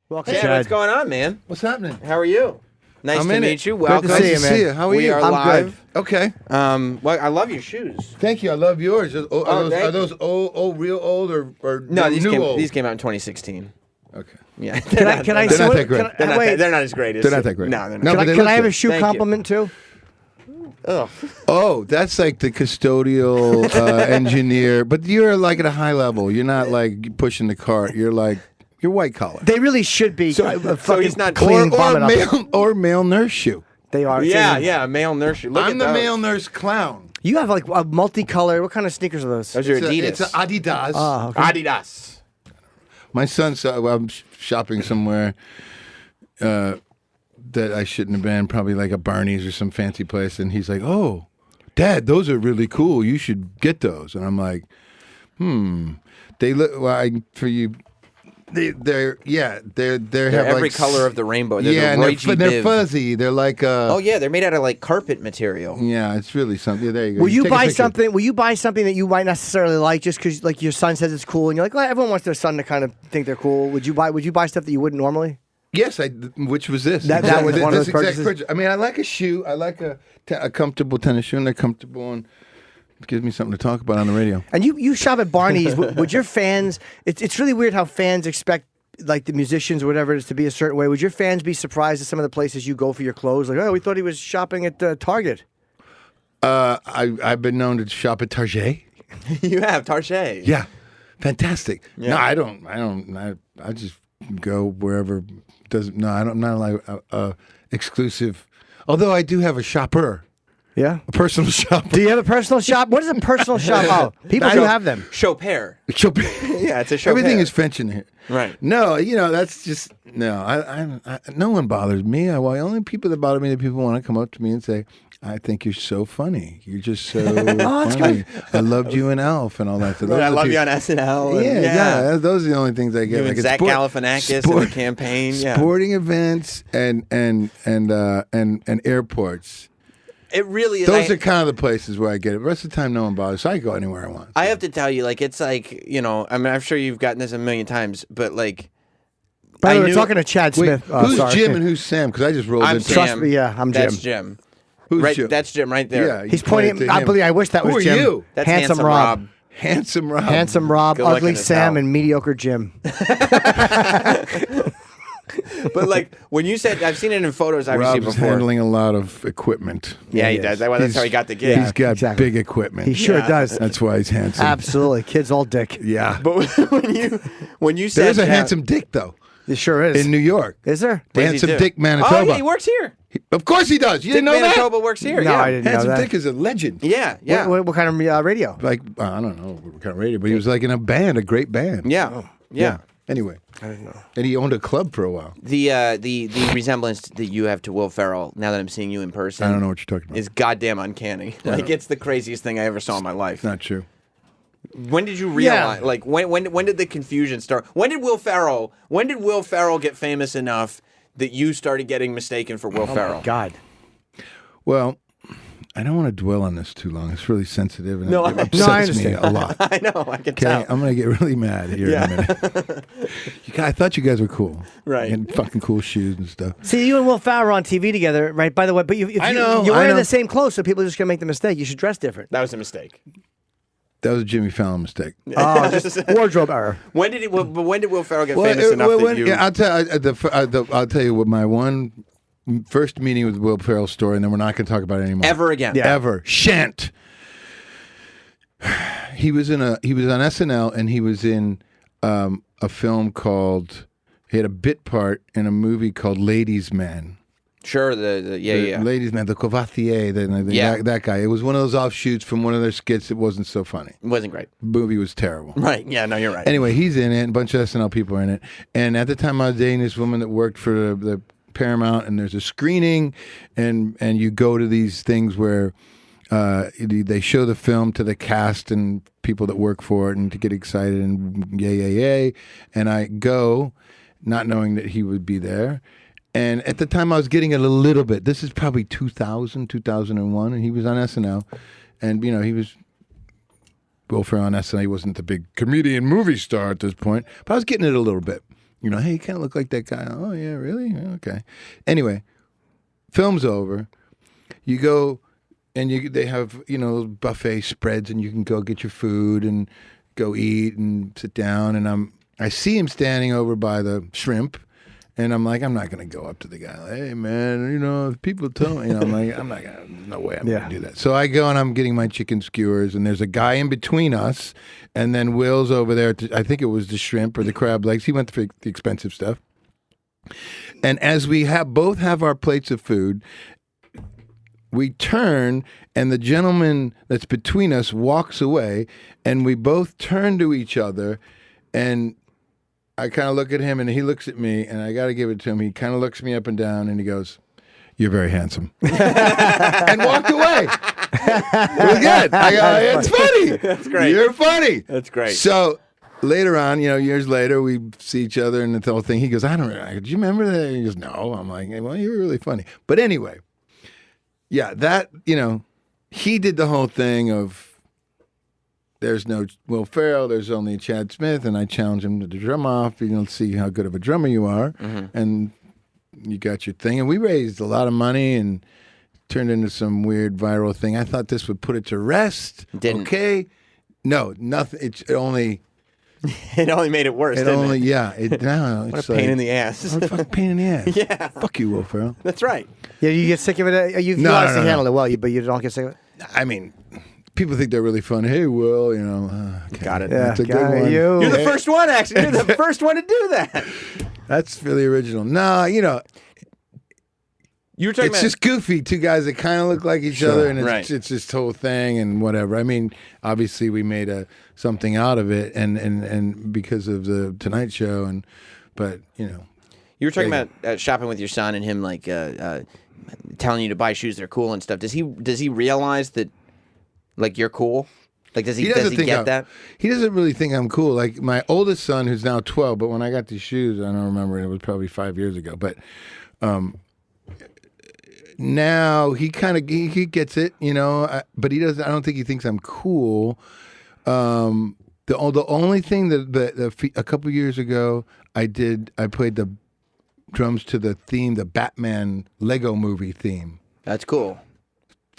Welcome, Chad, Chad. what's going on, man? What's happening? How are you? Nice to meet you. Welcome. Good to see you, man. How are we you? are I'm live. Okay. Well, I love your shoes. Thank you. I love yours. Are thank those old, real old, or No, new these came out in 2016. Okay. Yeah. Can I They're not that great. They're not as great as. They're not that great. No, they're No, not. but they Can look I have a good. shoe Thank you. compliment too? Ugh. Oh, that's like the custodial engineer, but you're like at a high level. You're not like pushing the cart. You're white collar. They really should be. So he's not clean vomit up. or male nurse shoe. They are. Yeah, male nurse shoe. Look I'm at the those. male nurse clown. You have like a multicolored. What kind of sneakers are those? Those are Adidas. It's an Adidas. Oh, okay. Adidas. My son's. I'm shopping somewhere that I shouldn't have been. Probably like a Barney's or some fancy place, and he's like, "Oh, Dad, those are really cool. You should get those." And I'm like, They look for you. They're They're have every like, color of the rainbow. They're yeah, the and Roy they're G. Biv. fuzzy. They're like Oh yeah, they're made out of like carpet material. yeah, it's really something. Yeah, there you go. Will you Take a buy picture. something? Will you buy something that you might necessarily like just because like your son says it's cool and you're like, well, everyone wants their son to kind of think they're cool. Would you buy stuff that you wouldn't normally? Yes, which was this? That was one of those this exact purchases? purchase. I mean, I like a shoe. I like a comfortable tennis shoe, and they're comfortable and it gives me something to talk about on the radio. And you shop at Barney's. Would your fans? It's really weird how fans expect like the musicians or whatever it is to be a certain way. Would your fans be surprised at some of the places you go for your clothes? Like, oh, we thought he was shopping at Target. I've been known to shop at Target. You have Target. Yeah, fantastic. Yeah. No, I don't. I just go wherever. I'm not like exclusive. Although I do have a shopper, Yeah. a personal shopper. Do you have a personal shop? What is a personal shop? Oh, people do have them. Chopin. Yeah, it's a show. Everything is French in here. Right. No, that's just no. I no one bothers me. The only people that bother me are people want to come up to me and say, "I think you're so funny. You're just so funny. I loved you in Elf and all that." So those I are the love you people- on SNL. Yeah. Those are the only things I get. You and Zach Galifianakis in the campaign. Yeah. Sporting events and airports. It really is. Those are kind of the places where I get it. The rest of the time, no one bothers. So I go anywhere I want. I have to tell you, like, it's like, I mean, I'm sure you've gotten this a million times, but like, By the way, I we're knew- talking to Chad Wait, Smith. who's Sorry. Jim and who's Sam? Because I just rolled I'm into Sam. Trust me, yeah, I'm Jim. That's Jim. Who's Right, Jim? that's Jim right there. Yeah, He's you pointed pointing. to I him. believe. I wish that was Who are Jim. you? That's Handsome Rob. Handsome Rob. Handsome Rob, Good looking ugly as Sam, hell. and mediocre Jim. But like, when you said, I've seen it in photos I've seen Rob's before. handling a lot of equipment. Yeah, he He does. is. That's how he got the gig. He's got exactly. big equipment. He sure Yeah. does. That's why he's handsome. Absolutely, kid's all dick. Yeah. But when you said There's a that- handsome Dick, though, It sure is. in New York. Is there? What does he Handsome do? Dick Manitoba. Oh, yeah, he works here. Of course he does. You Dick didn't know Manitoba works here. No, yeah. I didn't that? know Handsome that. Dick is a legend. Yeah, yeah, What kind of radio? Like, I don't know what kind of radio, but he was like in a band, a great band. yeah, yeah. Anyway. I didn't know. And he owned a club for a while. The resemblance that you have to Will Ferrell, now that I'm seeing you in person, I don't know what you're talking about. is goddamn uncanny. Like, it's the craziest thing I ever saw in my life. Not true. When did you realize? Like, when did the confusion start? When did Will Ferrell get famous enough that you started getting mistaken for Will Ferrell? God. Well, I don't want to dwell on this too long. It's really sensitive and No, it I- upsets No, I me understand. a lot. I know, I can Okay, tell. I'm going to get really mad here in a minute. I thought you guys were cool. Right. And fucking cool shoes and stuff. See, you and Will Ferrell are on TV together, right? By the way, but if I know, you're I wearing know. the same clothes, so people are just gonna make the mistake. You should dress different. That was a mistake. That was a Jimmy Fallon mistake. Oh, just wardrobe error. When did Will Ferrell get famous enough that you? Yeah, I'll tell you what my one first meeting with Will Ferrell story, and then we're not going to talk about it anymore. Ever again? Yeah. Ever. Shan't. He was on SNL, and he was in a film called. He had a bit part in a movie called Ladies Man. Sure. Yeah. Ladies Man, the Courvoisier, Yeah. that guy. It was one of those offshoots from one of their skits. It wasn't so funny. It wasn't great. The movie was terrible. Right. Yeah. No, you're right. Anyway, he's in it, and a bunch of SNL people are in it. And at the time, I was dating this woman that worked for the Paramount, and there's a screening, and you go to these things where they show the film to the cast and people that work for it, and to get excited and yay. And I go, not knowing that he would be there. And at the time, I was getting it a little bit. This is probably 2000, 2001, and he was on SNL. And, he was Will Ferrell on SNL. He wasn't the big comedian movie star at this point, but I was getting it a little bit. hey, you kind of look like that guy. Oh yeah, really? Okay. Anyway, film's over. You go and they have buffet spreads, and you can go get your food and go eat and sit down. And I see him standing over by the shrimp. And I'm like, I'm not going to go up to the guy. Like, hey, man, if people tell me, I'm like, I'm not going to, no way I'm going to do that. So I go and I'm getting my chicken skewers, and there's a guy in between us, and then Will's over there. I think it was the shrimp or the crab legs. He went for the expensive stuff. And as we both have our plates of food, we turn, and the gentleman that's between us walks away, and we both turn to each other, and I kind of look at him, and he looks at me, and I got to give it to him. He kind of looks me up and down, and he goes, "You're very handsome," and walked away. It was good. I go, "It's funny. That's great. You're funny. That's great." So later on, years later, we see each other, and the whole thing. He goes, "Do you remember that?" He goes, "No." I'm like, "Well, you were really funny." But anyway, yeah, that he did the whole thing of. There's no Will Ferrell. There's only Chad Smith, and I challenge him to drum off. See how good of a drummer you are, and you got your thing. And we raised a lot of money and turned into some weird viral thing. I thought this would put it to rest. Didn't. Okay, no, nothing. It only made it worse. What a pain in the ass. What a fucking pain in the ass. Yeah. Fuck you, Will Ferrell. That's right. Yeah, you get sick of it. You obviously handled it well, but you don't get sick of it. I mean. People think they're really fun. Hey, Will, okay. Got it. That's a good one. You're the first one, actually. You're the first one to do that. That's really original. No, you were talking it's just goofy. Two guys that kind of look like each other, and it's this whole thing and whatever. I mean, obviously we made something out of it, and because of the Tonight Show, but you were talking about shopping with your son and him telling you to buy shoes that are cool and stuff. Does he realize that? Like you're cool? Like does he get that? He doesn't really think I'm cool. Like my oldest son, who's now 12, but when I got these shoes, I don't remember, it was probably 5 years ago. But now he kind of he gets it, but he doesn't. I don't think he thinks I'm cool. The only thing that a couple years ago I played the drums to the Batman Lego movie theme. That's cool.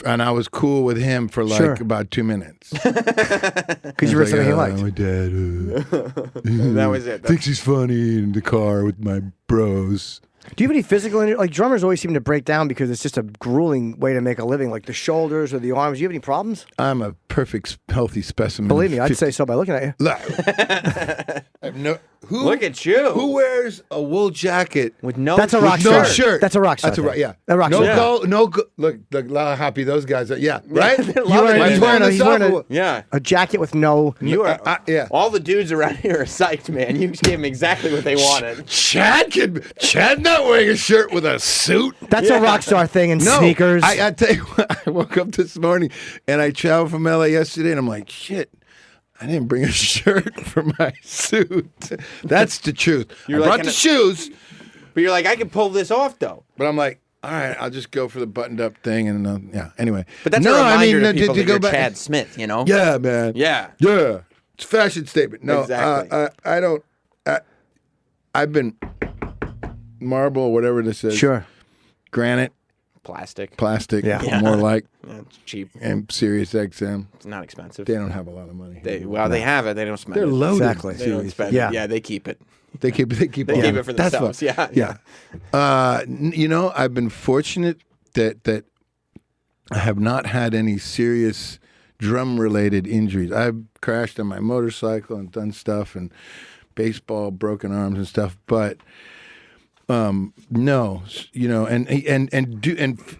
And I was cool with him for about 2 minutes. Because you were something he liked. My dad that was it. Thinks he's funny in the car with my bros. Do you have any physical injury? Like drummers always seem to break down because it's just a grueling way to make a living, like the shoulders or the arms. Do you have any problems? I'm a perfect, healthy specimen. Believe me, I'd say so by looking at you. Look at you. Who wears a wool jacket with no? That's a rock star. No shirt. That's a rock star. That's a rock. Yeah. A rock star. Look how happy those guys are. Yeah. Right. He's wearing a jacket with no. You are. All the dudes around here are psyched, man. You gave them exactly what they wanted. Chad not wearing a shirt with a suit. That's a rock star thing in sneakers. I tell you what, I woke up this morning and I traveled from LA yesterday, and I'm like, shit. I didn't bring a shirt for my suit. That's the truth. I brought the shoes. But you're like, I can pull this off, though. But I'm like, all right, I'll just go for the buttoned-up thing. And anyway. But that's a reminder to people that you're Chad Smith, Yeah, man. Yeah. Yeah. It's a fashion statement. No, exactly. I don't. I've been marble, whatever this is. Sure. Granite. Plastic. Yeah. More like. It's cheap. And Sirius XM. It's not expensive. They don't have a lot of money. They have it. They don't spend it. They're loaded. Exactly. They don't spend it. Yeah, they keep it. They keep it. They keep it for themselves. Yeah. I've been fortunate that I have not had any serious drum-related injuries. I've crashed on my motorcycle and done stuff, and baseball, broken arms and stuff, but. No,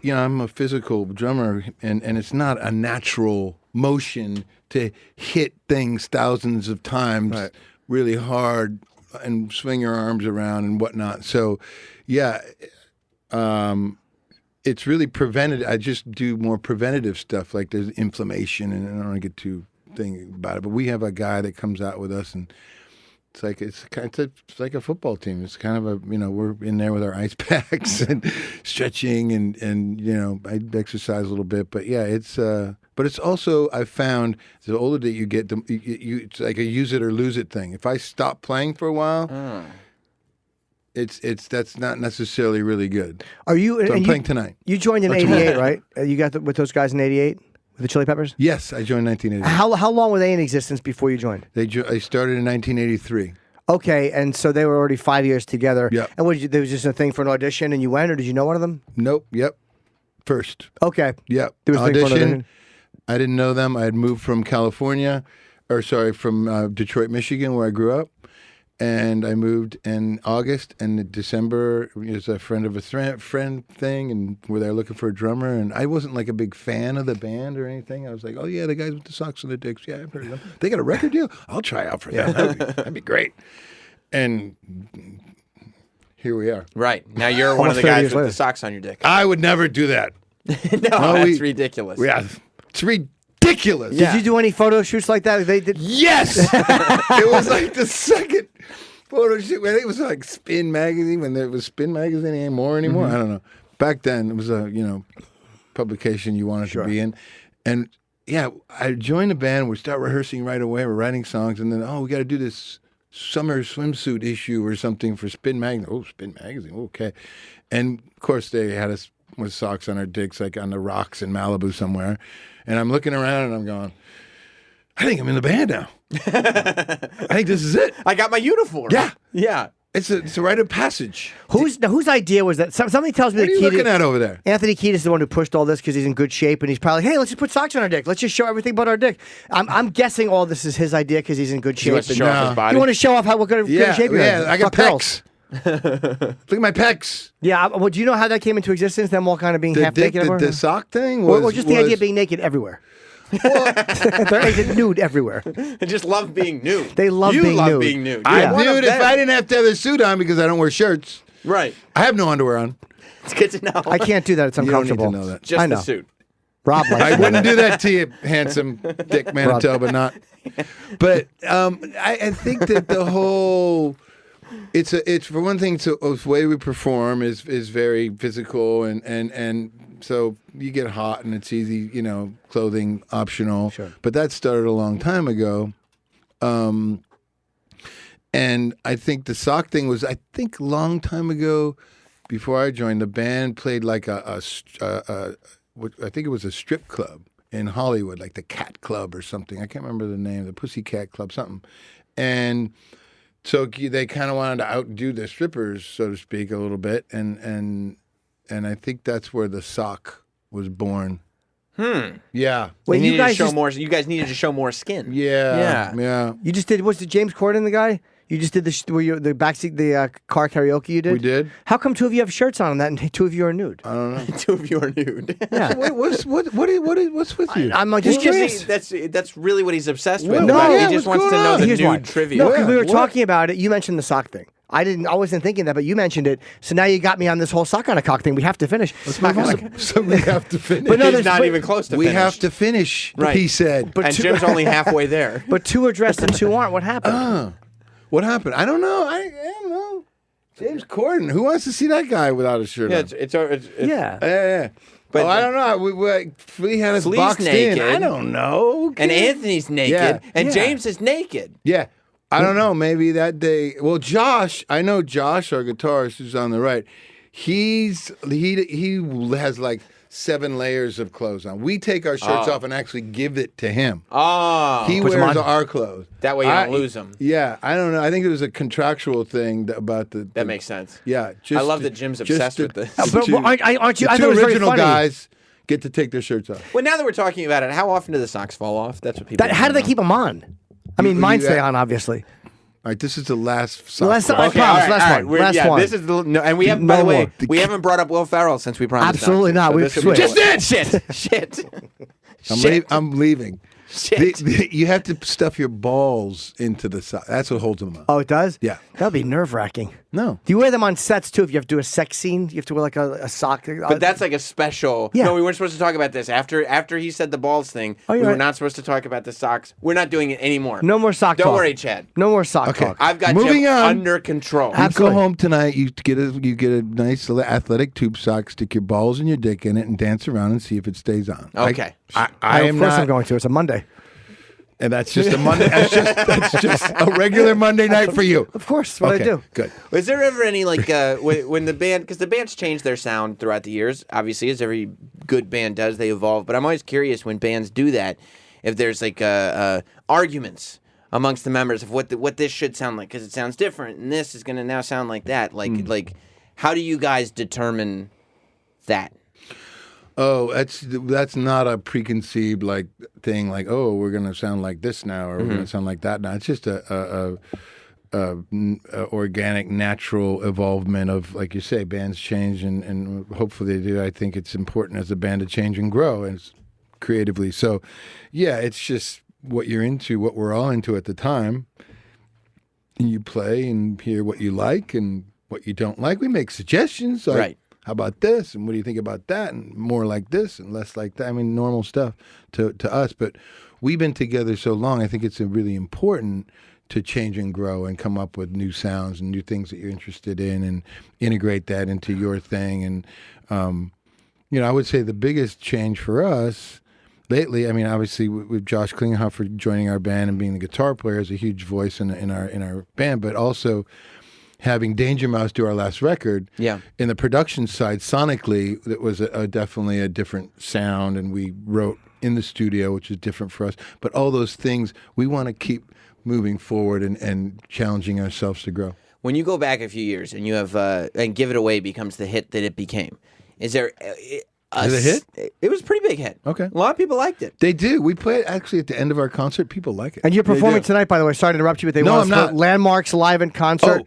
I'm a physical drummer, and it's not a natural motion to hit things thousands of times really hard and swing your arms around and whatnot. So, yeah, it's really preventative. I just do more preventative stuff, like there's inflammation, and I don't want to get too thinking about it. But we have a guy that comes out with us, and it's like a football team. It's kind of we're in there with our ice packs and stretching and I exercise a little bit. But yeah, but it's also, I've found the older that you get, it's like a use it or lose it thing. If I stop playing for a while, that's not necessarily really good. Are you? So I'm and playing tonight. You joined in '88, right? You got with those guys in '88 with the Chili Peppers. Yes, I joined in 1988. How long were they in existence before you joined? I started in 1983. Okay, and so they were already 5 years together. Yeah. And there was just a thing for an audition, and you went, or did you know one of them? Nope. Yep. First. Okay. Yep. There was a thing for an audition. I didn't know them. I had moved from from Detroit, Michigan, where I grew up. And I moved in August, and in December, it was a friend of a friend thing, and we're there looking for a drummer. And I wasn't like a big fan of the band or anything. I was like, oh, yeah, the guys with the socks and the dicks. Yeah, I've heard of them. They got a record deal? I'll try out for them. That'd be great. And here we are. Right. Now you're one of the guys with the socks on your dick. I would never do that. That's ridiculous. Yeah, it's ridiculous. Did you do any photo shoots like that? They did. Yes. It was like the second photo shoot. I think it was like Spin Magazine, when there was Spin Magazine anymore. I don't know. Back then, it was a publication you wanted to be in, and yeah, I joined the band. We start rehearsing right away. We're writing songs, and then we got to do this summer swimsuit issue or something for Spin Magazine. Oh, Spin Magazine. Okay, and of course they had us with socks on our dicks, like on the rocks in Malibu somewhere. And I'm looking around and I'm going, I think I'm in the band now. I think this is it. I got my uniform. Yeah. Yeah. It's a rite of passage. Whose idea was that? Somebody tells me What are you looking at over there? Anthony Kiedis is the one who pushed all this because he's in good shape, and he's probably, hey, let's just put socks on our dick. Let's just show everything but our dick. I'm guessing all this is his idea because he's in good shape. He wants to show off his body. You want to show off what kind of good shape you're in. Yeah, I got Fuck pecs. Look at my pecs. Yeah, well, do you know how that came into existence? Them all kind of being half naked everywhere? The sock thing was... Or just the idea of being naked everywhere. They're naked, nude everywhere. They just love being nude. They love being nude. being nude. I'd nude if I didn't have to have a suit on because I don't wear shirts. Right. I have no underwear on. It's good to know. I can't do that. It's uncomfortable. You don't need to know that. Just I know. the suit. Rob likes I wouldn't do that to you, handsome Dick Manitoba, not. But I think that the whole... It's for one thing, the way we perform is very physical, and so you get hot and it's easy, clothing optional. Sure. But that started a long time ago, and I think the sock thing was a long time ago. Before I joined, the band played like I think it was a strip club in Hollywood, like the Cat Club or something. I can't remember the name, the Pussycat Club, something, and. So they kind of wanted to outdo the strippers, so to speak, a little bit, and I think that's where the sock was born. Yeah. Wait, you guys needed to show more skin. Yeah. You just did. Was the James Corden the guy? You just did the backseat, the car karaoke you did? We did. How come two of you have shirts on that and two of you are nude? I don't know. Two of you are nude. Yeah. What's with you? I'm just curious. That's really what he's obsessed with. No, he just wants to know the Here's nude why. trivia. No, because we were talking about it. You mentioned the sock thing. I wasn't thinking that, but you mentioned it. So now you got me on this whole sock on a cock thing. We have to finish. So we have to finish. But no, He's not even close to we finish. have to finish, Right. he said. And Jim's only halfway there. But two are dressed and two aren't. What happened? What happened? I don't know. I don't know. James Corden. Who wants to see that guy without a shirt Yeah, on? it's Yeah. Yeah. But I don't know. Flea had us Flea's boxed naked. in. I don't know. And Anthony's naked, Yeah. and Yeah. James is naked. Yeah. I don't know. Maybe that day. Well, Josh, I know Josh, our guitarist, who's on the right. He has like 7 layers of clothes on. We take our shirts off and actually give it to him. Oh. He Puts 'em wears on. our clothes. That way you don't lose them. Yeah, I don't know. I think it was a contractual thing about the. That makes sense. Yeah, I love that Jim's obsessed with this. But aren't you? The I two thought it was very original funny. guys get to take their shirts off. Well, now that we're talking about it, how often do the socks fall off? That's what people. How do they keep them on? I mean, mine you- stay on, obviously. All right, this is the last sock. Last- question. I promise, last one. Last one. This is and we have. No By the way, more. we haven't brought up Will Ferrell since we promised. Absolutely not. We've this will be- switched. Just did. Shit. I'm leaving. Shit. You have to stuff your balls into the sock. That's what holds them up. Oh, it does? Yeah. That'd be nerve-wracking. No. Do you wear them on sets, too? If you have to do a sex scene, you have to wear like a sock. But that's like a special. Yeah. No, we weren't supposed to talk about this. After he said the balls thing, Oh, we you're were right. not supposed to talk about the socks. We're not doing it anymore. No more sock Don't talk. worry, Chad. No more sock talk. I've got Moving Jim on. under control. You go Absolutely. home tonight. You get a nice little athletic tube sock. Stick your balls and your dick in it, and dance around and see if it stays on. Okay. I Of am course not. I'm going to. It's a Monday. And that's just a Monday. That's just a regular Monday night for you. Of course, that's what I do. Good. Was there ever any like when the band, because the band's changed their sound throughout the years, obviously, as every good band does, they evolve. But I'm always curious when bands do that, if there's like arguments amongst the members of what this should sound like, because it sounds different, and this is going to now sound like that. Like how do you guys determine that? Oh, that's not a preconceived like thing. Like, oh, we're gonna sound like this now, or we're gonna sound like that now. It's just a organic, natural evolvement of, like you say, bands change, and hopefully they do. I think it's important as a band to change and grow, and creatively. So, yeah, it's just what you're into, what we're all into at the time, and you play and hear what you like and what you don't like. We make suggestions, like, Right. How about this? And what do you think about that? And more like this and less like that. I mean, normal stuff to us. But we've been together so long, I think it's really important to change and grow and come up with new sounds and new things that you're interested in and integrate that into your thing. And, I would say the biggest change for us lately, I mean, obviously with Josh Klinghoffer joining our band and being the guitar player is a huge voice in our band, but also having Danger Mouse do our last record, in the production side, sonically, it was definitely a different sound, and we wrote in the studio, which is different for us. But all those things, we want to keep moving forward and challenging ourselves to grow. When you go back a few years and you have and Give It Away becomes the hit that it became, is there? Is it a hit? It was a pretty big hit. Okay. A lot of people liked it. They do. We play it actually at the end of our concert. People like it. And you're performing tonight, by the way. Sorry to interrupt you, but they want I'm not. Landmarks live in concert.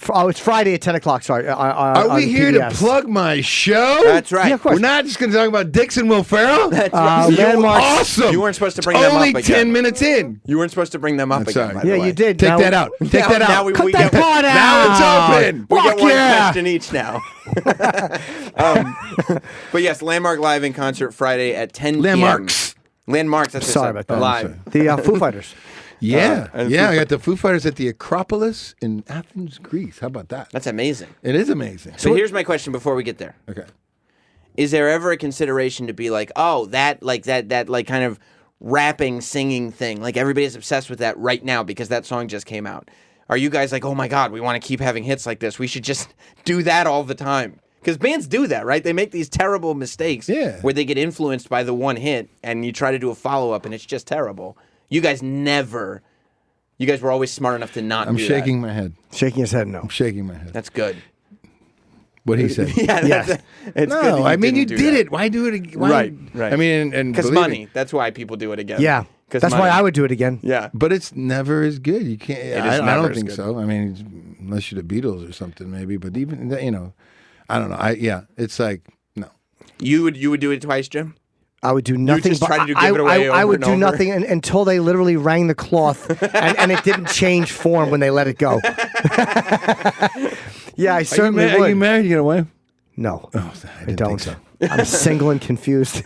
It's Friday at 10 o'clock. Sorry. Are we here to plug my show? That's right. Yeah, of course. We're not just going to talk about Dix and Will Ferrell? That's right. Landmarks. Awesome. You weren't supposed to bring them up Only again. 10 minutes in. You weren't supposed to bring them up I'm again, sorry. by the Yeah, way. you did. Take that out. Take that out. Now we Cut get that part out. Now it's open. we get Fuck one yeah. question each now. But yes, Landmark live in concert Friday at 10 p.m. Landmarks. Landmarks. That's Sorry about that. Live. The Foo Fighters. Yeah. and I got the Foo Fighters at the Acropolis in Athens, Greece. How about that? That's amazing. It is amazing. So here's my question before we get there. Okay. Is there ever a consideration to be like, oh, that kind of rapping, singing thing, like everybody's obsessed with that right now because that song just came out? Are you guys like, oh my God, we want to keep having hits like this. We should just do that all the time. Because bands do that, right? They make these terrible mistakes where they get influenced by the one hit and you try to do a follow-up and it's just terrible. You guys never. You guys were always smart enough to not I'm do shaking that. my head. Shaking his head, no. I'm shaking my head. That's good. What he said. Yeah, Yes. it's good that No, I mean, you didn't do did that. it. Why do it again? Right. I mean, and Because believe money. me, That's why people do it again. Yeah. 'Cause That's why money. I would do it again. Yeah. But it's never as good. You can't. I never don't as think good. so. I mean, unless you're the Beatles or something, maybe. But even I don't know. It's like no. You would do it twice, Jim? I would do nothing. just but tried to give it away I over would and do over? nothing until they literally rang the cloth, and it didn't change form when they let it go. Yeah, I certainly would. Are you married? You got a wife? No, I I don't. Think so. I'm single and confused.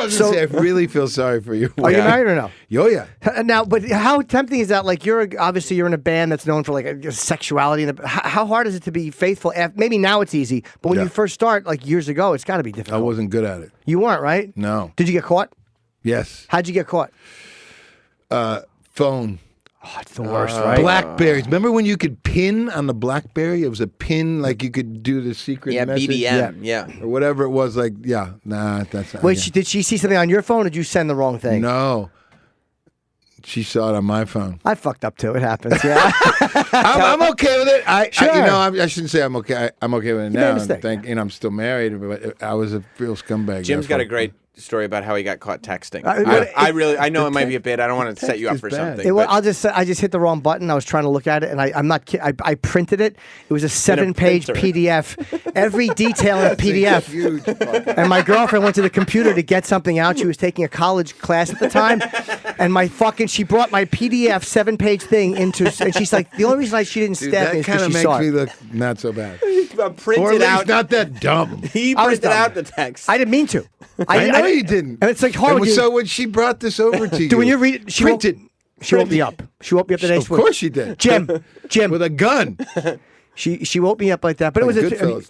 So I really feel sorry for you. Are you married or no? Oh yeah. Now, but how tempting is that? Like, you're in a band that's known for like sexuality. How hard is it to be faithful? Maybe now it's easy, but when you first start, like years ago, it's got to be I difficult. wasn't good at it. You weren't, right? No. Did you get caught? Yes. How'd you get caught? Phone. Oh, it's the worst, right? Blackberries. Remember when you could pin on the Blackberry? It was a pin, like you could do the secret message. BBM. Yeah. Or whatever it was. Like, nah, that's not. Wait, did she see something on your phone, or did you send the wrong thing? No. She saw it on my phone. I fucked up too. It happens. Yeah. I'm okay with it. Sure. I shouldn't say I'm okay. I'm okay with it made a now. mistake. I'm still married, but I was a real scumbag. Jim's got a great story about how he got caught texting. I know it might be a bit. I don't want to set you up is for bad. something. Well, but I just hit the wrong button. I was trying to look at it, and I'm not kidding. I printed it. It was a 7-page printer. PDF. Every detail in a PDF. Huge. And my girlfriend went to the computer to get something out. She was taking a college class at the time, and she brought my PDF 7-page thing into. And she's like, the only reason she didn't stab me That is kind because of she makes saw me it. look not so bad. printed Or at least out. not that dumb. He I was printed dumb. out the text. I didn't mean to. I know you didn't. And it's like hard. And when you- so when she brought this over to you, when you read it, she printed. She woke me up. She woke me up the next Of course she did. Jim, With a gun. She woke me up like that, but it was Goodfellas.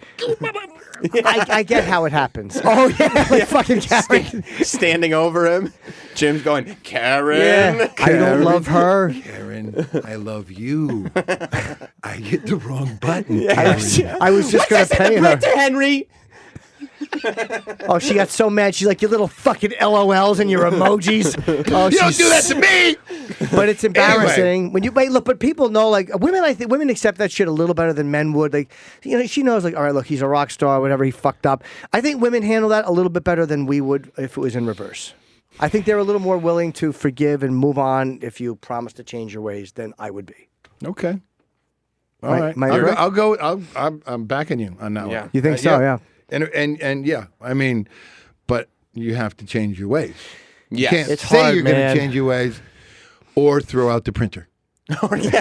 I get how it happens. Oh yeah, like fucking Karen. Standing over him. Jim's going, Karen. Yeah, I don't love her. Karen, I love you. I hit the wrong button. I was just gonna pay her. To Henry. Oh, she got so mad. She's like, "You little fucking LOLs and your emojis." Oh, You don't do that to me. But it's embarrassing when you wait. Look, but people know, like women. I think women accept that shit a little better than men would. Like, she knows, like, all right, look, he's a rock star, whatever. He fucked up. I think women handle that a little bit better than we would if it was in reverse. I think they're a little more willing to forgive and move on if you promise to change your ways than I would be. Okay. All Right, right. am I right? I'll go. I'm backing you on that one. You think so? Yeah. And yeah, I mean, but you have to change your ways. You Yes. can't It's say hard, you're going man. to change your ways or throw out the printer.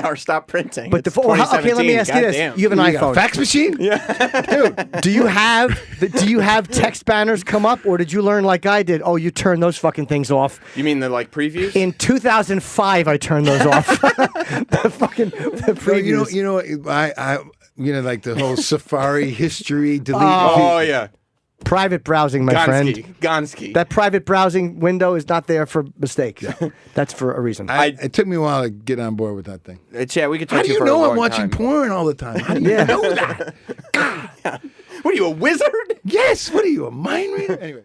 or stop printing. But It's okay, let me 2017, ask you this: goddamn. you have an You got iPhone. a fax machine? Yeah. Dude. Do you have text banners come up, or did you learn like I did? Oh, you turn those fucking things off. You mean the like previews? In 2005, I turned those off. The previews. You know, like the whole Safari history delete. oh yeah. Private browsing, my friend. Gonski. That private browsing window is not there for mistake. That's for a reason. It took me a while to get on board with that thing. Chad, we could talk How to do you for a know I'm long watching time. porn all the time? How do you Yeah. know that? What are you, a wizard? Yes. What are you, a mind reader? Anyway.